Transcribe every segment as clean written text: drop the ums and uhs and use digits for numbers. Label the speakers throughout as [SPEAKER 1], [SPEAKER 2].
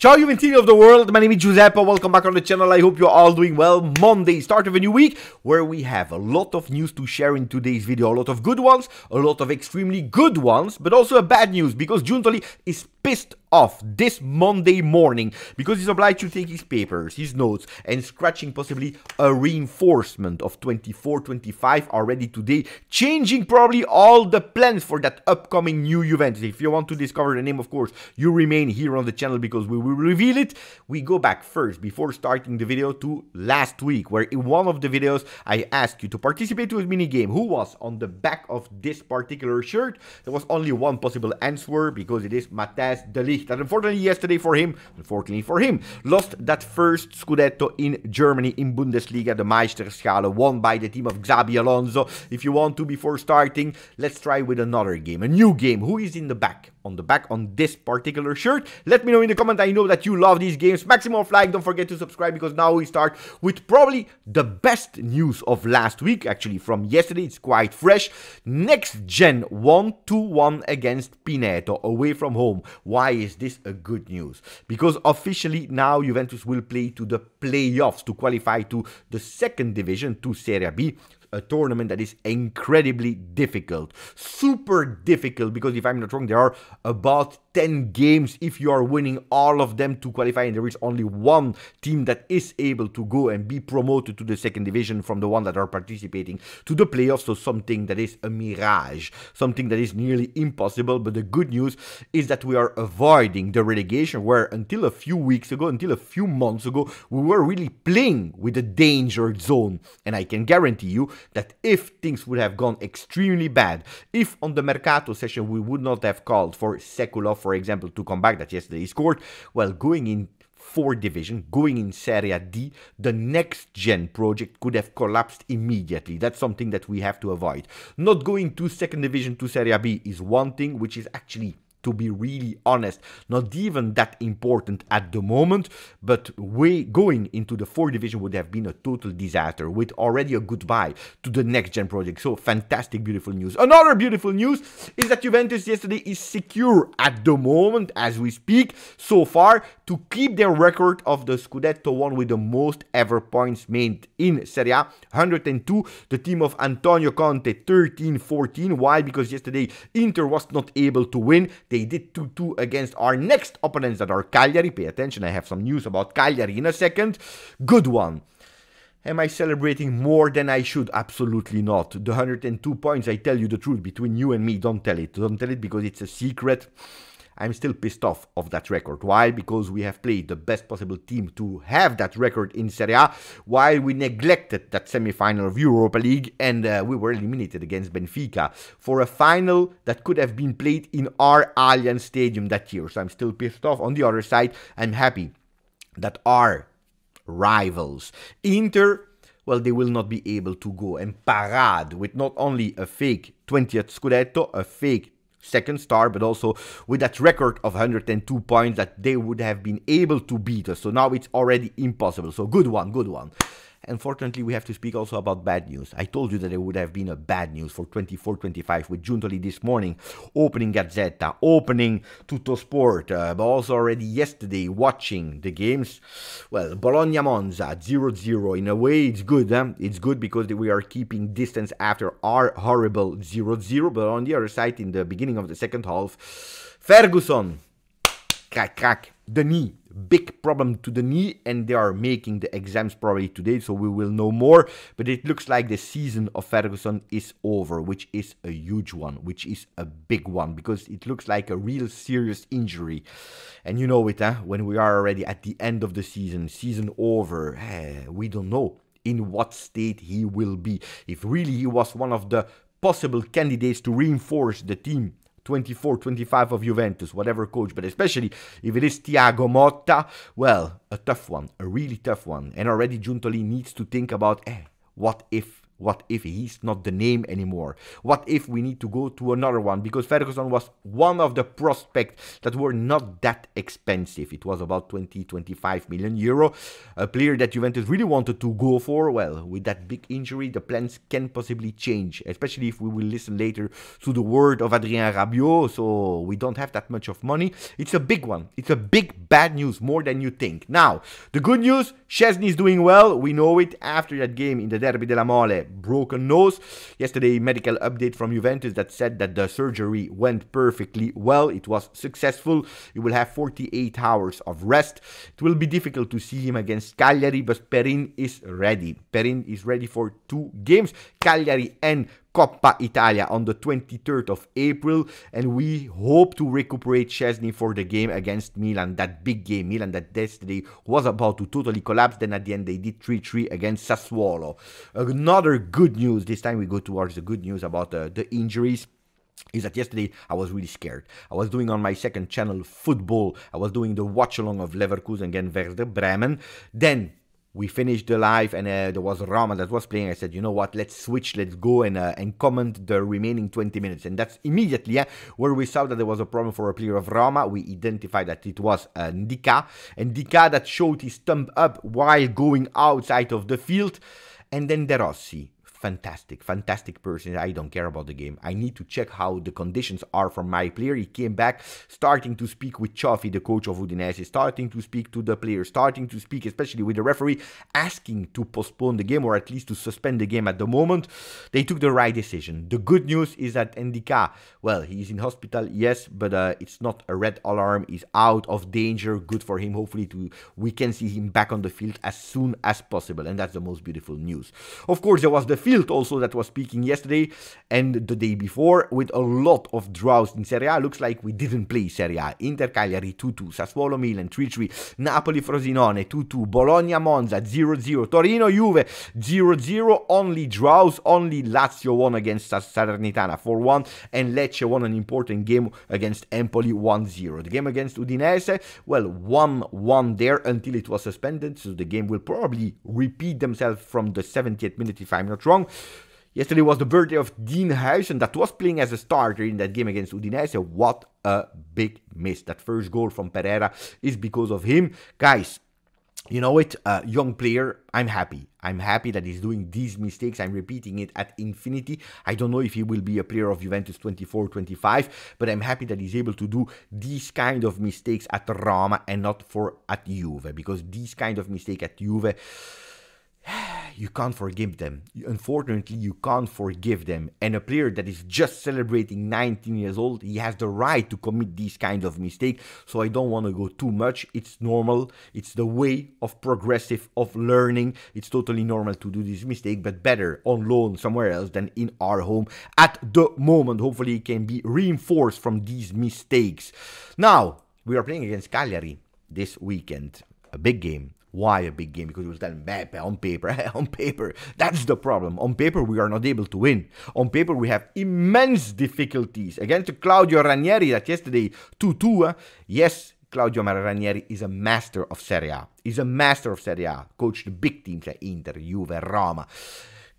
[SPEAKER 1] Ciao Juventini of the world, my name is Giuseppe, welcome back on the channel, I hope you're all doing well. Monday, start of a new week, where we have a lot of news to share in today's video. A lot of good ones, a lot of extremely good ones, but also a bad news, because Giuntoli is pissed off this Monday morning, because he's obliged to take his papers, his notes, and scratching possibly a reinforcement of 24-25 already today, changing probably all the plans for that upcoming new Juventus. If you want to discover the name, of course, you remain here on the channel, because we will reveal it. We go back first, before starting the video, to last week, where in one of the videos I asked you to participate to a mini game. Who was on the back of this particular shirt? There was only one possible answer, because it is Matthijs de Ligt. And unfortunately yesterday for him, lost that first Scudetto in Germany in Bundesliga, the Meisterschale, won by the team of Xabi Alonso. If you want to, before starting, let's try with another game, a new game. Who is in the back? On this particular shirt? Let me know in the comment. I know that you love these games. Maximum of like, don't forget to subscribe, because now we start with probably the best news of last week, actually from yesterday. It's quite fresh. Next Gen won 2-1 against Pineto away from home. Why is this a good news? Because officially now Juventus will play to the playoffs to qualify to the second division, to Serie B. A tournament that is incredibly difficult, super difficult, because if I'm not wrong, there are about 10 games if you are winning all of them to qualify, and there is only one team that is able to go and be promoted to the second division from the one that are participating to the playoffs. So something that is a mirage, something that is nearly impossible. But the good news is that we are avoiding the relegation, where until a few weeks ago, until a few months ago, we were really playing with the danger zone. And I can guarantee you that if things would have gone extremely bad, if on the Mercato session we would not have called for Sekulov, for example, to come back, that yesterday he scored, well, going in 4th division, going in Serie D, the Next Gen project could have collapsed immediately. That's something that we have to avoid. Not going to 2nd division, to Serie B, is one thing, which is actually, to be really honest, not even that important at the moment, but going into the 4th division would have been a total disaster, with already a goodbye to the Next Gen project. So fantastic, beautiful news. Another beautiful news is that Juventus yesterday is secure at the moment, as we speak, so far, to keep their record of the Scudetto one with the most ever points made in Serie A, 102. The team of Antonio Conte, 13-14. Why? Because yesterday Inter was not able to win. They did 2-2 against our next opponents, that are Cagliari. Pay attention, I have some news about Cagliari in a second. Good one. Am I celebrating more than I should? Absolutely not. The 102 points, I tell you the truth, between you and me, don't tell it. Don't tell it, because it's a secret. I'm still pissed off of that record. Why? Because we have played the best possible team to have that record in Serie A, while we neglected that semi-final of Europa League, and we were eliminated against Benfica for a final that could have been played in our Allianz Stadium that year. So I'm still pissed off. On the other side, I'm happy that our rivals, Inter, well, they will not be able to go and parade with not only a fake 20th Scudetto, a fake second star, but also with that record of 102 points that they would have been able to beat us. So now it's already impossible. So good one, good one. Unfortunately, we have to speak also about bad news. I told you that there would have been a bad news for 24-25 with Giuntoli this morning, opening Gazzetta, opening Tutto Sport, but also already yesterday watching the games. Well, Bologna-Monza, 0-0. In a way, it's good. It's good because we are keeping distance after our horrible 0-0. But on the other side, in the beginning of the second half, Ferguson, crack, the knee. Big problem to the knee, and they are making the exams probably today, so we will know more. But it looks like the season of Ferguson is over, which is a huge one, which is a big one, because it looks like a real serious injury. And you know it, when we are already at the end of the season over, we don't know in what state he will be. If really he was one of the possible candidates to reinforce the team 24-25 of Juventus, whatever coach, but especially if it is Thiago Motta, well, a tough one, a really tough one. And already Giuntoli needs to think about, what if What if he's not the name anymore? What if we need to go to another one? Because Ferguson was one of the prospects that were not that expensive. It was about 20-25 million euro. A player that Juventus really wanted to go for. Well, with that big injury, the plans can possibly change, especially if we will listen later to the word of Adrien Rabiot. So we don't have that much of money. It's a big one. It's a big bad news, more than you think. Now, the good news, Szczesny is doing well. We know it after that game in the Derby della Mole. Broken nose. Yesterday, medical update from Juventus that said that the surgery went perfectly well. It was successful. He will have 48 hours of rest. It will be difficult to see him against Cagliari, but Perin is ready. Perin is ready for 2 games. Cagliari and Coppa Italia on the 23rd of April, and we hope to recuperate Szczesny for the game against Milan, that big game. Milan that yesterday was about to totally collapse, then at the end they did 3-3 against Sassuolo. Another good news, this time we go towards the good news about the injuries, is that yesterday I was really scared. I was doing on my second channel football, I was doing the watch along of Leverkusen against Werder Bremen, then we finished the live and there was Roma that was playing. I said, you know what, let's switch, let's go and comment the remaining 20 minutes. And that's immediately where we saw that there was a problem for a player of Roma. We identified that it was Ndika. And Ndika that showed his thumb up while going outside of the field. And then De Rossi. Fantastic person. I don't care about the game. I need to check how the conditions are for my player. He came back, starting to speak with Cioffi, the coach of Udinese, starting to speak to the players, starting to speak especially with the referee, asking to postpone the game or at least to suspend the game at the moment. They took the right decision. The good news is that Ndika, well, he's in hospital, yes, but it's not a red alarm. He's out of danger. Good for him. Hopefully we can see him back on the field as soon as possible. And that's the most beautiful news. Of course, there was the field also that was speaking yesterday and the day before with a lot of draws in Serie A. Looks like we didn't play Serie A. Inter Cagliari 2-2, Sassuolo Milan 3-3, Napoli Frosinone 2-2, Bologna Monza 0-0, Torino Juve 0-0. Only draws, only Lazio won against Salernitana 4-1 and Lecce won an important game against Empoli 1-0. The game against Udinese, well, 1-1 there until it was suspended, so the game will probably repeat themselves from the 70th minute if I'm not wrong. Yesterday was the birthday of Dean Huijsen that was playing as a starter in that game against Udinese. What a big miss. That first goal from Pereira is because of him. Guys, you know it, young player, I'm happy. I'm happy that he's doing these mistakes. I'm repeating it at infinity. I don't know if he will be a player of Juventus 24-25, but I'm happy that he's able to do these kind of mistakes at Roma and not at Juve, because these kind of mistakes at Juve, you can't forgive them. Unfortunately, you can't forgive them. And a player that is just celebrating 19 years old, he has the right to commit these kind of mistakes. So I don't want to go too much. It's normal. It's the way of progressive, of learning. It's totally normal to do this mistake, but better on loan somewhere else than in our home at the moment. Hopefully, he can be reinforced from these mistakes. Now, we are playing against Cagliari this weekend. A big game. Why a big game? Because it was telling Beppe on paper, that's the problem. On paper, we are not able to win. On paper, we have immense difficulties against Claudio Ranieri that yesterday 2-2. Yes, Claudio Ranieri is a master of Serie A. He's a master of Serie A. Coached the big teams like Inter, Juve, Roma.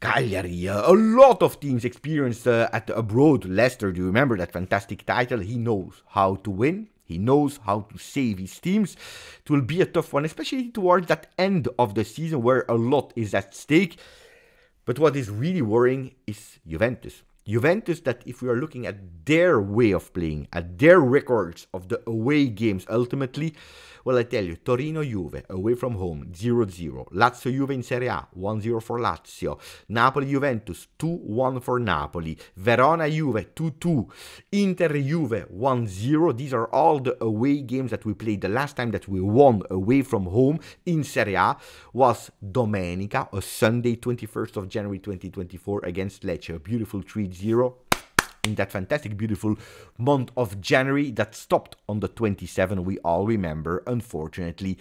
[SPEAKER 1] Cagliari, a lot of teams experienced at abroad. Leicester, do you remember that fantastic title? He knows how to win. He knows how to save his teams. It will be a tough one, especially towards that end of the season where a lot is at stake. But what is really worrying is Juventus. Juventus, that if we are looking at their way of playing, at their records of the away games ultimately, well, I tell you, Torino Juve, away from home, 0-0. Lazio Juve in Serie A, 1-0 for Lazio. Napoli Juventus, 2-1 for Napoli. Verona Juve, 2-2. Inter Juve, 1-0. These are all the away games that we played. The last time that we won away from home in Serie A was Domenica, a Sunday, 21st of January 2024 against Lecce. A beautiful 3-0. In that fantastic, beautiful month of January that stopped on the 27th, we all remember, unfortunately.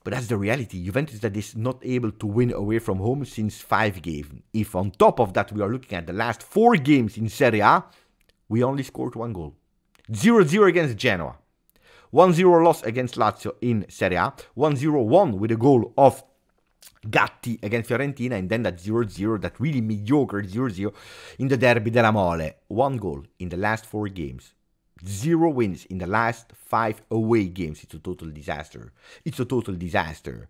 [SPEAKER 1] But that's the reality. Juventus that is not able to win away from home since 5 games. If on top of that we are looking at the last 4 games in Serie A, we only scored 1 goal. 0-0 against Genoa. 1-0 loss against Lazio in Serie A. 1-0 won with a goal of Gatti against Fiorentina, and then that 0-0, that really mediocre 0-0 in the Derby della Mole. 1 goal in the last 4 games. 0 wins in the last 5 away games. It's a total disaster. It's a total disaster.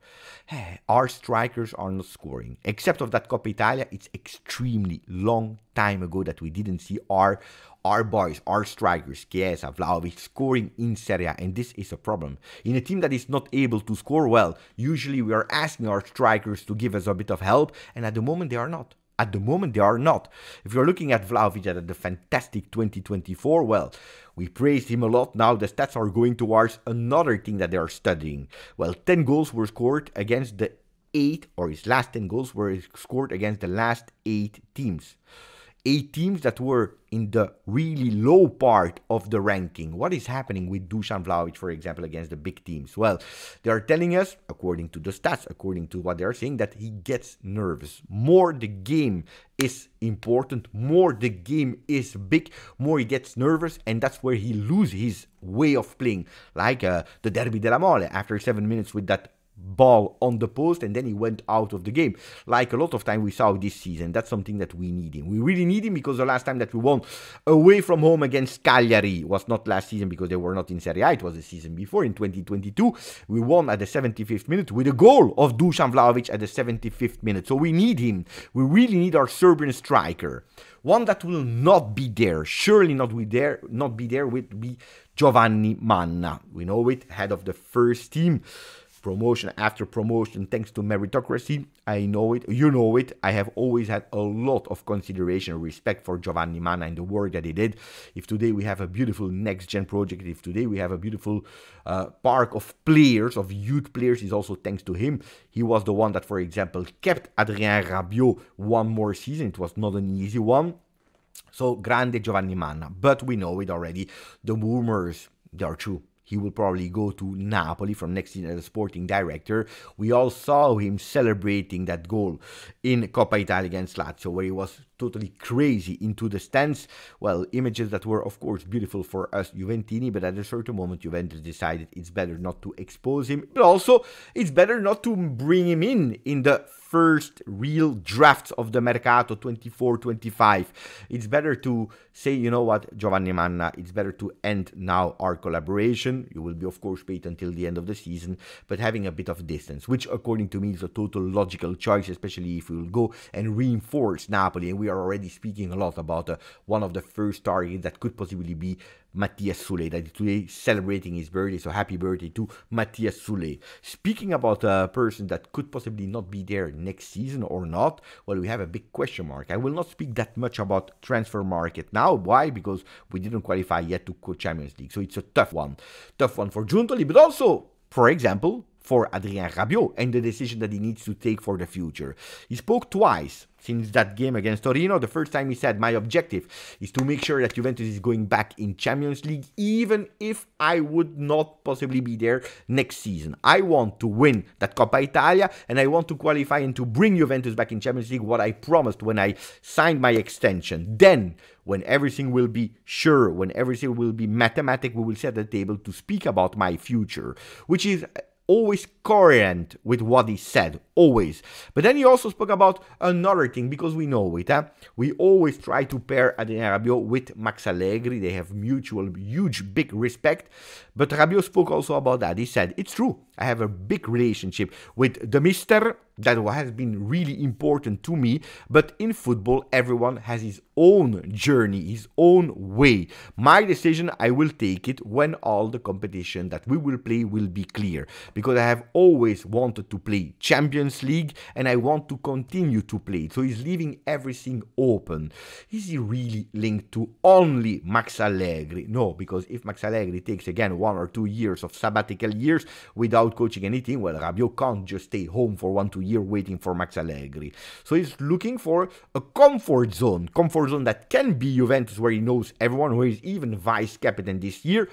[SPEAKER 1] Our strikers are not scoring. Except of that Coppa Italia, it's extremely long time ago that we didn't see our boys, our strikers, Chiesa, Vlahovic, scoring in Serie A, and this is a problem. In a team that is not able to score well, usually we are asking our strikers to give us a bit of help, and at the moment they are not. At the moment, they are not. If you're looking at Vlahovic at the fantastic 2024, well, we praised him a lot. Now the stats are going towards another thing that they are studying. Well, 10 goals were scored against the 8, or his last 10 goals were scored against the last 8 teams. 8 teams that were in the really low part of the ranking. What is happening with Dusan Vlahovic, for example, against the big teams? Well, they are telling us, according to the stats, according to what they are saying, that he gets nervous. More the game is important, more the game is big, more he gets nervous, and that's where he loses his way of playing. Like the Derby della Mole, after 7 minutes with that ball on the post, and then he went out of the game, like a lot of time we saw this season. That's something that we need him. We really need him, because the last time that we won away from home against Cagliari was not last season, because they were not in Serie A, it was the season before, in 2022. We won at the 75th minute with a goal of Dusan Vlahovic at the 75th minute. So we need him. We really need our Serbian striker. One that will not be there, surely not be there, would be Giovanni Manna. We know it, head of the first team. Promotion after promotion, thanks to meritocracy. I know it, you know it. I have always had a lot of consideration and respect for Giovanni Manna and the work that he did. If today we have a beautiful next gen project, if today we have a beautiful park of players, of youth players, is also thanks to him. He was the one that, for example, kept Adrien Rabiot one more season. It was not an easy one. So, grande Giovanni Manna. But we know it already. The rumors, they are true. He will probably go to Napoli from next season as a sporting director. We all saw him celebrating that goal in Coppa Italia against Lazio, where he was totally crazy into the stands. Well, images that were, of course, beautiful for us Juventini, but at a certain moment, Juventus decided it's better not to expose him. But also, it's better not to bring him in the first real drafts of the Mercato 24-25. It's better to say, you know what, Giovanni Manna, it's better to end now our collaboration. You will be, of course, paid until the end of the season, but having a bit of distance, which according to me is a total logical choice, especially if we will go and reinforce Napoli. And we are already speaking a lot about one of the first targets that could possibly be Matthias Sule, that is today celebrating his birthday, so happy birthday to Matthias Sule. Speaking about a person that could possibly not be there next season or not, well, we have a big question mark. I will not speak that much about transfer market now. Why? Because we didn't qualify yet to co-Champions League, so it's a tough one for Giuntoli, but also, for example, for Adrien Rabiot and the decision that he needs to take for the future. He spoke twice since that game against Torino. The first time he said, my objective is to make sure that Juventus is going back in Champions League, even if I would not possibly be there next season. I want to win that Coppa Italia, and I want to qualify and to bring Juventus back in Champions League, what I promised when I signed my extension. Then, when everything will be sure, when everything will be mathematic, we will set at the table to speak about my future, which is always coherent with what he said, always. But then he also spoke about another thing, because we know it. We always try to pair Adrien Rabiot with Max Allegri. They have mutual, huge, big respect. But Rabiot spoke also about that. He said, it's true, I have a big relationship with the mister. That has been really important to me. But in football, everyone has his own journey, his own way. My decision, I will take it when all the competition that we will play will be clear. Because I have always wanted to play Champions League, and I want to continue to play it. So he's leaving everything open. Is he really linked to only Max Allegri? No, because if Max Allegri takes again 1 or 2 years of sabbatical years without coaching anything, well, Rabiot can't just stay home for 1-2 years waiting for Max Allegri. So he's looking for a comfort zone that can be Juventus, where he knows everyone, where he's even vice captain this year,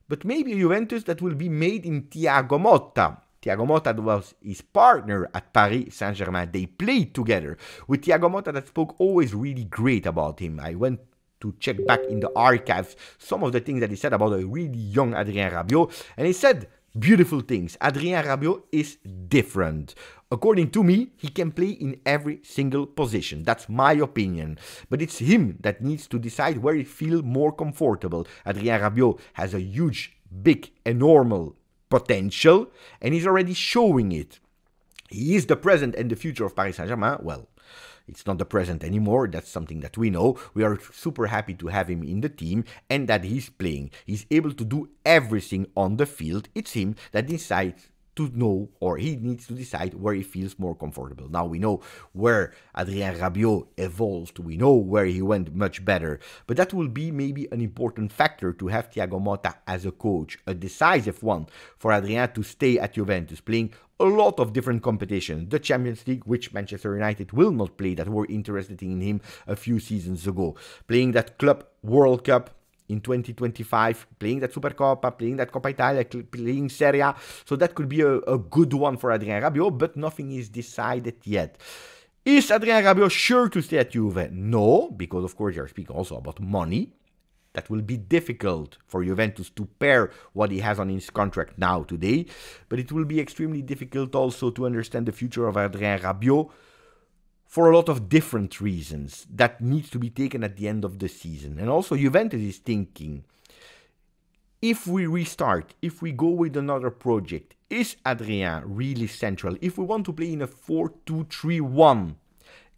[SPEAKER 1] but maybe a Juventus that will be made in Thiago Motta. Thiago Motta was his partner at Paris Saint-Germain. They played together. With Thiago Motta, that spoke always really great about him. I went to check back in the archives some of the things that he said about a really young Adrien Rabiot, and he said beautiful things. Adrien Rabiot is different. According to me, he can play in every single position. That's my opinion. But it's him that needs to decide where he feels more comfortable. Adrien Rabiot has a huge, big, enormous potential, and he's already showing it. He is the present and the future of Paris Saint-Germain. Well, it's not the present anymore. That's something that we know. We are super happy to have him in the team and that he's playing. He's able to do everything on the field. It's him that decides to know, or he needs to decide where he feels more comfortable. Now we know where Adrien Rabiot evolved. We know where he went much better. But that will be maybe an important factor to have Thiago Motta as a coach, a decisive one for Adrien to stay at Juventus, playing a lot of different competition. The Champions League, which Manchester United will not play, that were interested in him a few seasons ago. Playing that Club World Cup in 2025, playing that Supercoppa, playing that Coppa Italia, playing Serie A. So that could be a good one for Adrien Rabiot, but nothing is decided yet. Is Adrien Rabiot sure to stay at Juve? No, because of course you're speaking also about money. That will be difficult for Juventus to pair what he has on his contract now today. But it will be extremely difficult also to understand the future of Adrien Rabiot for a lot of different reasons that needs to be taken at the end of the season. And also Juventus is thinking, if we restart, if we go with another project, is Adrien really central? If we want to play in a 4-2-3-1,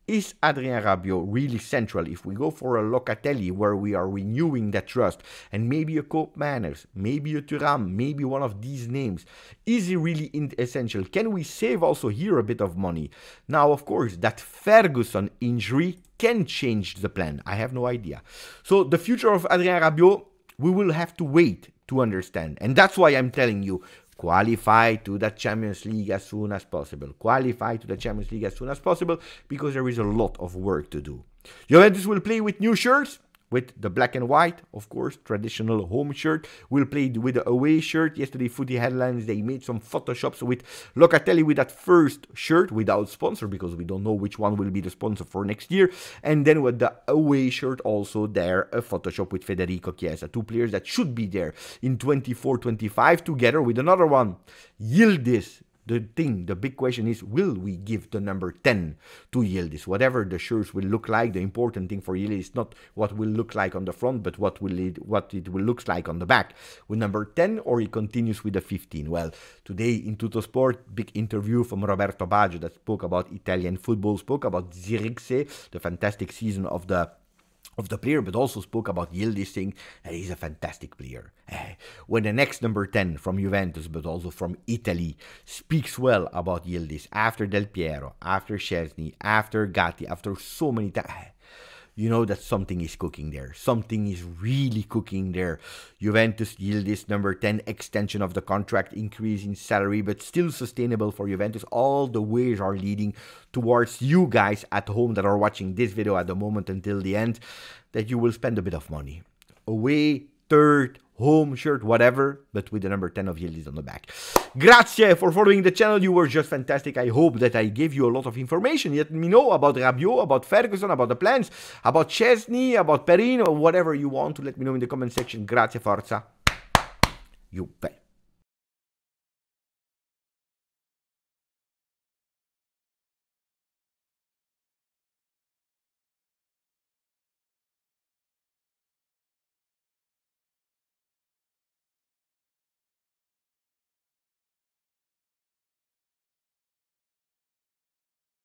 [SPEAKER 1] is Adrien Rabiot really central? If we go for a Locatelli where we are renewing that trust, and maybe a Koop Manners, maybe a Thuram, maybe one of these names, is he really essential? Can we save also here a bit of money? Now, of course, that Ferguson injury can change the plan. I have no idea. So the future of Adrien Rabiot, we will have to wait to understand. And that's why I'm telling you, qualify to the Champions League as soon as possible. Qualify to the Champions League as soon as possible, because there is a lot of work to do. Juventus will play with new shirts, with the black and white, of course, traditional home shirt. We'll play with the away shirt. Yesterday, Footy Headlines, they made some photoshops with Locatelli with that first shirt without sponsor, because we don't know which one will be the sponsor for next year. And then with the away shirt also there, a photoshop with Federico Chiesa. Two players that should be there in 24-25 together with another one, Yildiz. The big question is, will we give the number 10 to Yildiz? Whatever the shirts will look like, the important thing for Yildiz is not what will look like on the front, but what it will look like on the back. With number 10, or he continues with the 15? Well, today in Tuttosport, big interview from Roberto Baggio that spoke about Italian football, spoke about Zirkzee, the fantastic season of the player, but also spoke about Yildiz, saying that he's a fantastic player. When the next number 10 from Juventus, but also from Italy, speaks well about Yildiz, after Del Piero, after Szczesny, after Gatti, after so many times, you know that something is cooking there. Something is really cooking there. Juventus, Yildiz, number 10, extension of the contract, increase in salary, but still sustainable for Juventus. All the ways are leading towards you guys at home that are watching this video at the moment until the end, that you will spend a bit of money. Away, third, home shirt, whatever, but with the number 10 of Yildiz on the back. Grazie for following the channel. You were just fantastic. I hope that I gave you a lot of information. Let me know about Rabiot, about Ferguson, about the plans, about Szczesny, about Perin, or whatever you want to let me know in the comment section. Grazie, forza. Juve.